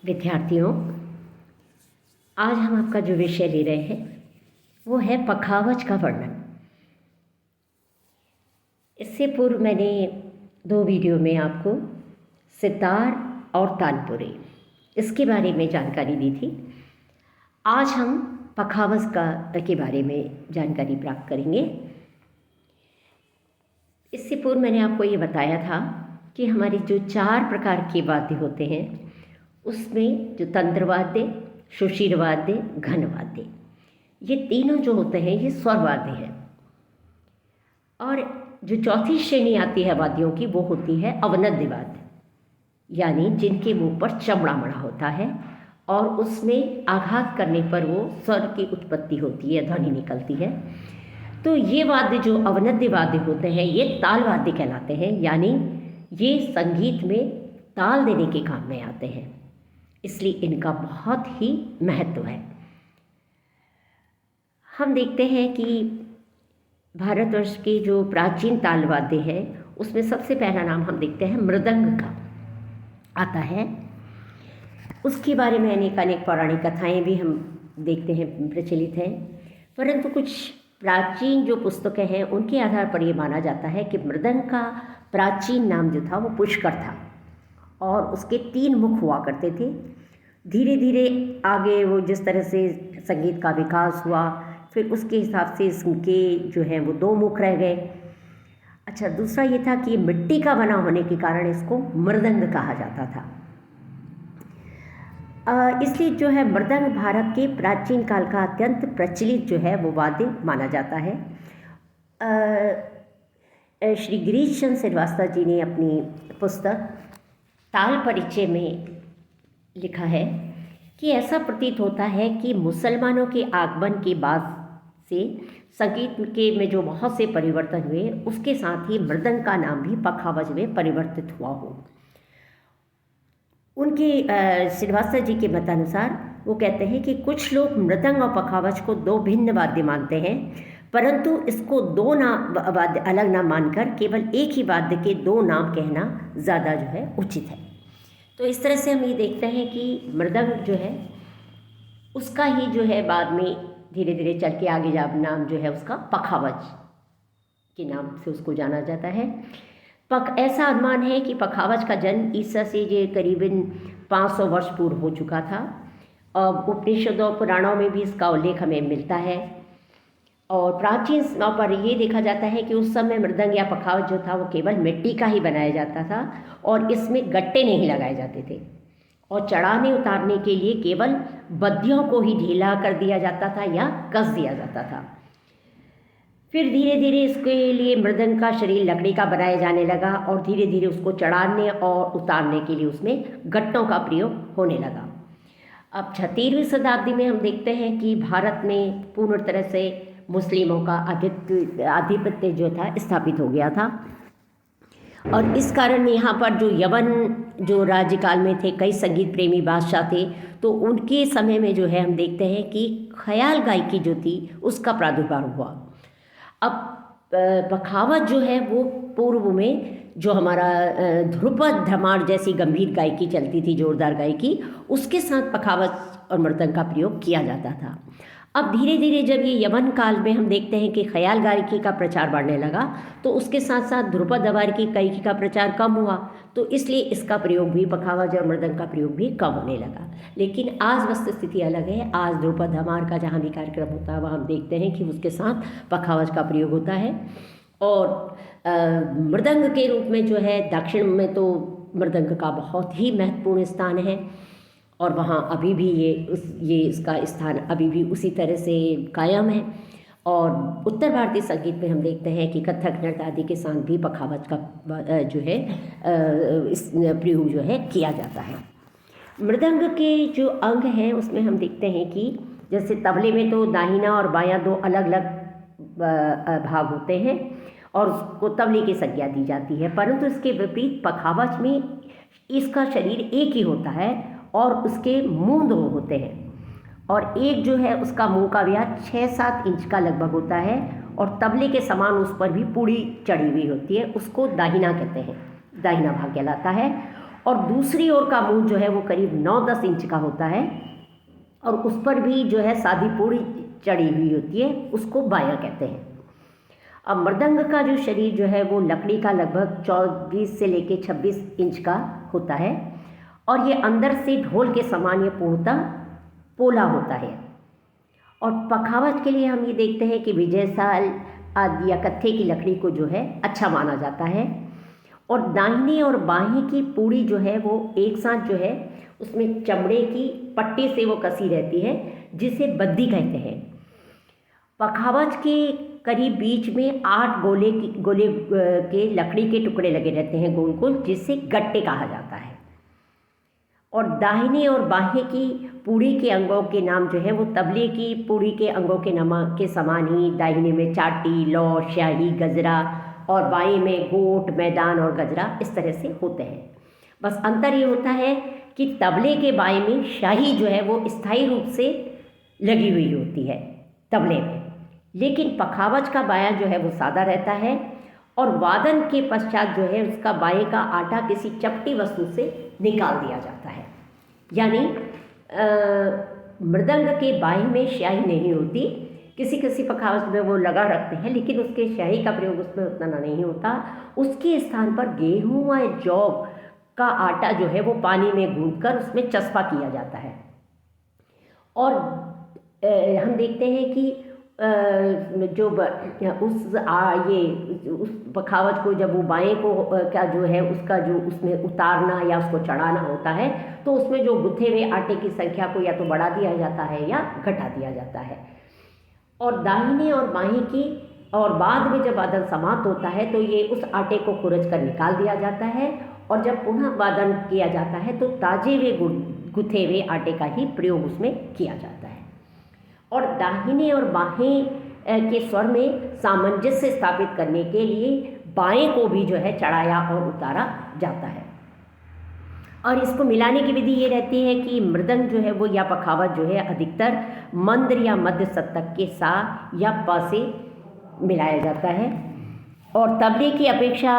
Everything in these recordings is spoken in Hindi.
विद्यार्थियों, आज हम आपका जो विषय ले रहे हैं वो है पखावज का वर्णन। इससे पूर्व मैंने 2 वीडियो में आपको सितार और तानपुरे इसके बारे में जानकारी दी थी। आज हम पखावज के बारे में जानकारी प्राप्त करेंगे। इससे पूर्व मैंने आपको ये बताया था कि हमारे जो 4 प्रकार के वाद्य होते हैं उसमें जो तंत्रवाद्य, सुषिरवाद्य, घनवाद्य, ये तीनों जो होते हैं ये स्वरवाद्य हैं। और जो चौथी श्रेणी आती है वाद्यों की वो होती है अवनद्य वाद्य, यानी जिनके मुंह पर चमड़ा मड़ा होता है और उसमें आघात करने पर वो स्वर की उत्पत्ति होती है, ध्वनि निकलती है। तो ये वाद्य जो अवनद्य वाद्य होते हैं ये ताल वाद्य कहलाते हैं, यानी ये संगीत में ताल देने के काम में आते हैं, इसलिए इनका बहुत ही महत्व है। हम देखते हैं कि भारतवर्ष के जो प्राचीन ताल वाद्य है उसमें सबसे पहला नाम हम देखते हैं मृदंग का आता है। उसके बारे में अनेक पौराणिक कथाएं भी हम देखते हैं प्रचलित हैं, परंतु कुछ प्राचीन जो पुस्तकें हैं उनके आधार पर ये माना जाता है कि मृदंग का प्राचीन नाम जो था वो पुष्कर था और उसके 3 मुख हुआ करते थे। धीरे धीरे आगे वो जिस तरह से संगीत का विकास हुआ फिर उसके हिसाब से इसके जो है वो 2 मुख रह गए। अच्छा, दूसरा ये था कि मिट्टी का बना होने के कारण इसको मृदंग कहा जाता था। इसलिए जो है मृदंग भारत के प्राचीन काल का अत्यंत प्रचलित जो है वो वाद्य माना जाता है। श्री गिरीश चंद्र श्रीवास्तव जी ने अपनी पुस्तक ताल परिचय में लिखा है कि ऐसा प्रतीत होता है कि मुसलमानों के आगमन के बाद से संगीत के में जो बहुत से परिवर्तन हुए उसके साथ ही मृदंग का नाम भी पखावज में परिवर्तित हुआ हो। उनके श्रीवास्तव जी के मतानुसार वो कहते हैं कि कुछ लोग मृदंग और पखावज को 2 भिन्न वाद्य मानते हैं, परंतु इसको 2 नाम वाद्य अलग नाम मानकर केवल एक ही वाद्य के 2 नाम कहना ज़्यादा जो है उचित है। तो इस तरह से हम ये देखते हैं कि मृदंग जो है उसका ही जो है बाद में धीरे धीरे चल के आगे जा नाम जो है उसका पखावज के नाम से उसको जाना जाता है। ऐसा अनुमान है कि पखावज का जन्म ईसा से ये करीबन 500 वर्ष पूर्व हो चुका था और उपनिषदों पुराणों में भी इसका उल्लेख हमें मिलता है। और प्राचीन समय पर ये देखा जाता है कि उस समय मृदंग या पखावज जो था वो केवल मिट्टी का ही बनाया जाता था और इसमें गट्टे नहीं लगाए जाते थे और चढ़ाने उतारने के लिए केवल बद्दियों को ही ढीला कर दिया जाता था या कस दिया जाता था। फिर धीरे धीरे इसके लिए मृदंग का शरीर लकड़ी का बनाया जाने लगा और धीरे धीरे उसको चढ़ाने और उतारने के लिए उसमें गट्टों का प्रयोग होने लगा। अब 13वीं शताब्दी में हम देखते हैं कि भारत में पूर्ण तरह से मुस्लिमों का आधिपत्य जो था स्थापित हो गया था और इस कारण यहाँ पर जो यवन जो राज्यकाल में थे कई संगीत प्रेमी बादशाह थे, तो उनके समय में जो है हम देखते हैं कि ख्याल गायकी जो थी उसका प्रादुर्भाव हुआ। अब पखावज जो है वो पूर्व में जो हमारा ध्रुपद धमार जैसी गंभीर गायकी चलती थी, जोरदार गायकी, उसके साथ पखावज और मृदंग का प्रयोग किया जाता था। अब धीरे धीरे जब ये यवन काल में हम देखते हैं कि ख्याल गायकी का प्रचार बढ़ने लगा तो उसके साथ साथ ध्रुपद धमार की गायकी का प्रचार कम हुआ, तो इसलिए इसका प्रयोग भी पखावज और मृदंग का प्रयोग भी कम होने लगा। लेकिन आज वस्तु स्थिति अलग है। आज ध्रुपद धमार का जहाँ भी कार्यक्रम होता है वहाँ हम देखते हैं कि उसके साथ पखावज का प्रयोग होता है। और मृदंग के रूप में जो है दक्षिण में तो मृदंग का बहुत ही महत्वपूर्ण स्थान है और वहाँ अभी भी ये इसका स्थान अभी भी उसी तरह से कायम है। और उत्तर भारतीय संगीत में हम देखते हैं कि कथक नृत्य आदि के साथ भी पखावज का जो है इस प्रयोग जो है किया जाता है। मृदंग के जो अंग हैं उसमें हम देखते हैं कि जैसे तबले में तो दाहिना और बायां 2 अलग अलग भाग होते हैं और उसको तबले की संज्ञा दी जाती है, परंतु इसके विपरीत पखावज में इसका शरीर एक ही होता है और उसके मुंह 2 होते हैं और एक जो है उसका मुंह का व्यास 6-7 इंच का लगभग होता है और तबले के समान उस पर भी पूड़ी चढ़ी हुई होती है, उसको दाहिना कहते हैं, दाहिना भाग कहलाता है। और दूसरी ओर का मुंह जो है वो करीब 9-10 इंच का होता है और उस पर भी जो है सादी पूड़ी चढ़ी हुई होती है, उसको बाया कहते हैं। अब मृदंग का जो शरीर जो है वो लकड़ी का लगभग 24 से लेके 26 इंच का होता है और ये अंदर से ढोल के समान ये पूर्णतः पोला होता है। और पखावज के लिए हम ये देखते हैं कि विजयसाल आदि या कत्थे की लकड़ी को जो है अच्छा माना जाता है। और दाहिने और बाहें की पूड़ी जो है वो एक साथ जो है उसमें चमड़े की पट्टी से वो कसी रहती है, जिसे बद्दी कहते हैं। पखावज के करीब बीच में 8 गोले के लकड़ी के टुकड़े लगे रहते हैं गोल गोल, जिसे गट्टे कहा जाता है। और दाहिने और बाहें की पूड़ी के अंगों के नाम जो है वो तबले की पूड़ी के अंगों के नाम के समान ही दाहिने में चाटी, लौ, शाही, गजरा और बाएं में गोट, मैदान और गजरा इस तरह से होते हैं। बस अंतर ये होता है कि तबले के बाएं में शाही जो है वो स्थायी रूप से लगी हुई होती है तबले में, लेकिन पखावज का बायां जो है वो सादा रहता है और वादन के पश्चात जो है उसका बाएं का आटा किसी चपटी वस्तु से निकाल दिया जाता है। यानी मृदंग के बाएं में शाही नहीं होती, किसी किसी पखावज में वो लगा रखते हैं, लेकिन उसके शाही का प्रयोग उसमें उतना नहीं होता। उसके स्थान पर गेहूं व जौ का आटा जो है वो पानी में गूंथकर उसमें चस्पा किया जाता है। और हम देखते हैं कि जो उस पखावज को जब वो बाएं को क्या जो है उसका जो उसमें उतारना या उसको चढ़ाना होता है, तो उसमें जो गुथे हुए आटे की संख्या को या तो बढ़ा दिया जाता है या घटा दिया जाता है। और दाहिने और बाएं की और बाद में जब वादन समाप्त होता है तो ये उस आटे को खुरच कर निकाल दिया जाता है और जब पुनः वादन किया जाता है तो ताजे हुए गुथे हुए आटे का ही प्रयोग उसमें किया जाता है। और दाहिने और बाहें के स्वर में सामंजस्य स्थापित करने के लिए बाएं को भी जो है चढ़ाया और उतारा जाता है। और इसको मिलाने की विधि ये रहती है कि मृदंग जो है वो या पखावज जो है अधिकतर मंद्र या मध्य सप्तक के सा या प से मिलाया जाता है। और तबले की अपेक्षा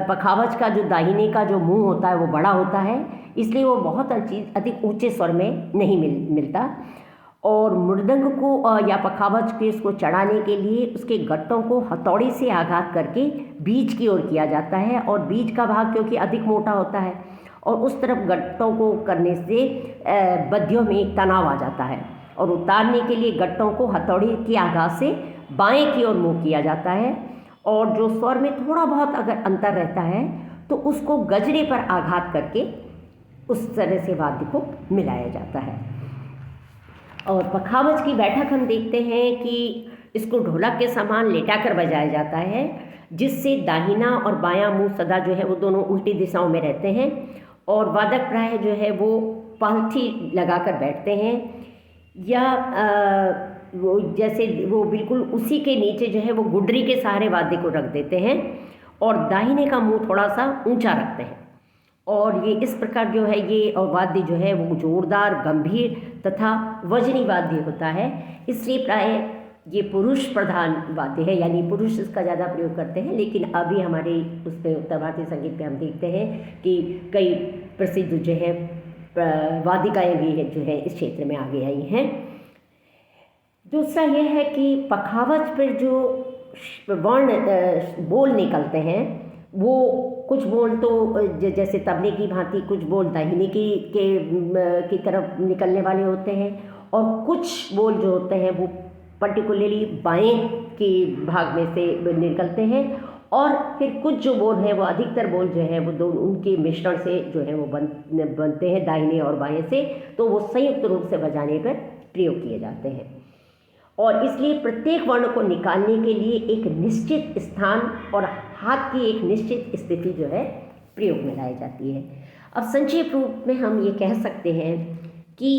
पखावज का जो दाहिने का जो मुंह होता है वो बड़ा होता है, इसलिए वो बहुत अधिक ऊंचे स्वर में नहीं मिलता। और मृदंग को या पखावज के इसको चढ़ाने के लिए उसके गट्टों को हथौड़ी से आघात करके बीच की ओर किया जाता है और बीच का भाग क्योंकि अधिक मोटा होता है और उस तरफ गट्टों को करने से बद्धियों में तनाव आ जाता है। और उतारने के लिए गट्टों को हथौड़ी के आघात से बाएं की ओर मुँह किया जाता है और जो स्वर में थोड़ा बहुत अगर अंतर रहता है तो उसको गजरे पर आघात करके उस तरह से वाद्य को मिलाया जाता है। और पखावज की बैठक हम देखते हैं कि इसको ढोलक के समान लेटा कर बजाया जाता है, जिससे दाहिना और बायां मुंह सदा जो है वो दोनों उल्टी दिशाओं में रहते हैं और वादक प्राय जो है वो पालथी लगाकर बैठते हैं या वो जैसे वो बिल्कुल उसी के नीचे जो है वो गुडरी के सहारे वाद्य को रख देते हैं और दाहिने का मुंह थोड़ा सा ऊंचा रखते हैं। और ये इस प्रकार जो है ये वाद्य जो है वो जोरदार, गंभीर तथा वजनी वाद्य होता है, इसलिए प्राय ये पुरुष प्रधान वाद्य है, यानी पुरुष इसका ज़्यादा प्रयोग करते हैं। लेकिन अभी हमारे उसमें उत्तर भारतीय संगीत में हम देखते हैं कि कई प्रसिद्ध जो है वादिकाएँ भी जो है इस क्षेत्र में आगे आई हैं। दूसरा यह है कि पखावज पर जो वर्ण बोल निकलते हैं वो कुछ बोल तो जैसे तबले की भांति कुछ बोल दाहिने की तरफ निकलने वाले होते हैं और कुछ बोल जो होते हैं वो पर्टिकुलरली बाएं के भाग में से निकलते हैं और फिर कुछ जो बोल है वो अधिकतर बोल जो है वो दोनों उनके मिश्रण से जो है वो बनते हैं दाहिने और बाएं से, तो वो संयुक्त रूप से बजाने पर प्रयोग किए जाते हैं। और इसलिए प्रत्येक वर्ण को निकालने के लिए एक निश्चित स्थान और हाथ की एक निश्चित स्थिति जो है प्रयोग में लाई जाती है। अब संक्षेप रूप में हम ये कह सकते हैं कि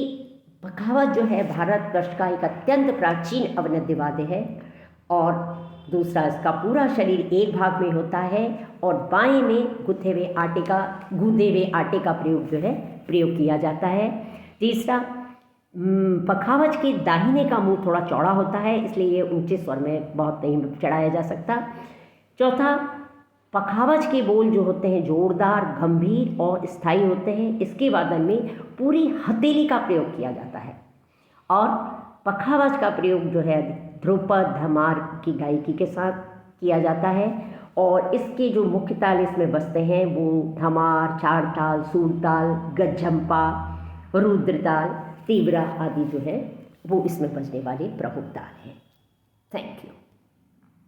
पखावज जो है भारतवर्ष का एक अत्यंत प्राचीन अवनद्य वाद्य है और दूसरा इसका पूरा शरीर एक भाग में होता है और बाएं में गूंथे हुए आटे का प्रयोग किया जाता है। तीसरा, पखावज के दाहिने का मुंह थोड़ा चौड़ा होता है, इसलिए ये ऊंचे स्वर में बहुत नहीं चढ़ाया जा सकता। चौथा, पखावज के बोल जो होते हैं जोरदार, गंभीर और स्थायी होते हैं। इसके वादन में पूरी हथेली का प्रयोग किया जाता है और पखावज का प्रयोग जो है ध्रुपद धमार की गायकी के साथ किया जाता है। और इसके जो मुख्य ताल इसमें बजते हैं वो धमार, चार ताल, सूर ताल, गज्झम्पा, रुद्रताल, तीव्रा आदि जो है वो इसमें बजने वाले प्रमुख ताल हैं। Thank you.